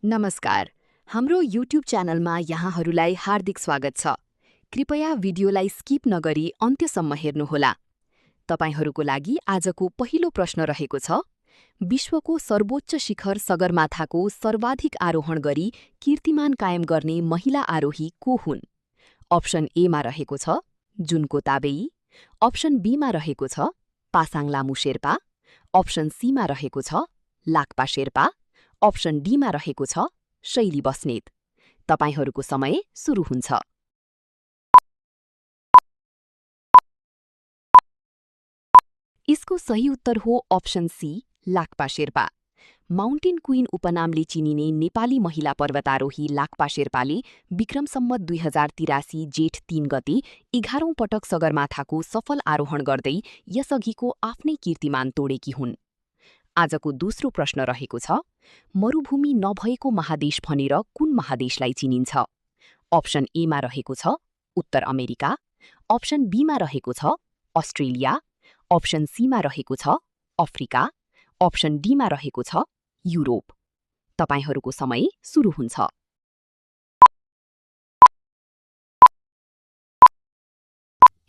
नमस्कार। हाम्रो युट्युब च्यानलमा यहाँहरूलाई हार्दिक स्वागत छ। कृपया भिडियोलाई स्किप नगरी अन्त्यसम्म हेर्नुहोला। तपाईहरूको लागि आजको पहिलो प्रश्न रहेको छ, विश्वको सर्वोच्च शिखर सगरमाथाको सर्वाधिक आरोहण गरी कीर्तिमान कायम गर्ने महिला आरोही को हुन्? अप्सन एमा रहेको छ जुनको ताबेई, अप्सन बीमा रहेको छ पासाङ लामु शेर्पा, अप्सन सीमा रहेको छ लाक्पा शेर्पा, अप्सन डीमा रहेको छ शैली बस्नेत। तपाईहरूको समय सुरु हुन्छ। यसको सही उत्तर हो option C Lakpa Sherpa. Mountain queen उपनामले चिनिने नेपाली महिला पर्वतारोही लाक्पा शेर्पाले विक्रम सम्वत 2083 जेठ 3 गते 11औं पटक सगरमाथाको सफल आरोहण गर्दै यसअघिको आफ्नै कीर्तिमान तोडेकी हुन्। आजको दोस्रो प्रश्न रहेको छ, मरुभूमि नभएको महादेश भनेर कुन महादेशलाई चिनिन्छ? अप्सन एमा रहेको छ उत्तर अमेरिका, अप्सन बीमा रहेको छ अस्ट्रेलिया, अप्सन सीमा रहेको छ अफ्रिका, अप्सन डीमा रहेको छ युरोप। तपाईहरूको समय सुरु हुन्छ।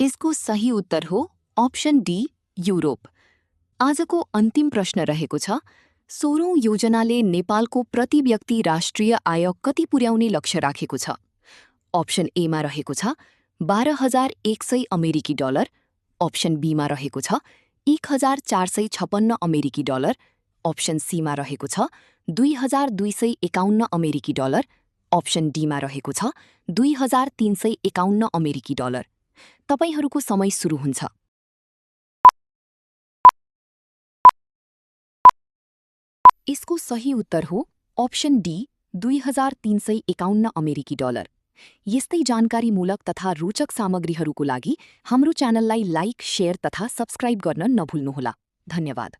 यसको सही उत्तर हो अप्सन डी युरोप। आजको अन्तिम प्रश्न रहेको छ, 16औं योजनाले नेपालको प्रति व्यक्ति राष्ट्रिय आय कति पुर्याउने लक्ष्य राखेको छ? अप्सन एमा रहेको छ 12,100 अमेरिकी डलर, अप्सन बीमा रहेको छ 1,456 अमेरिकी डलर, अप्सन सीमा रहेको छ 2,251 अमेरिकी डलर, अप्सन डीमा रहेको छ 2,351 अमेरिकी डलर। तपाईहरूको समय सुरु हुन्छ। यसको सही उत्तर हो अप्सन डी 2,351 अमेरिकी डलर। यस्तै जानकारीमूलक तथा रोचक सामग्रीहरूको लागि हाम्रो च्यानललाई लाइक, शेयर तथा सब्स्क्राइब गर्न नभुल्नुहोला। धन्यवाद।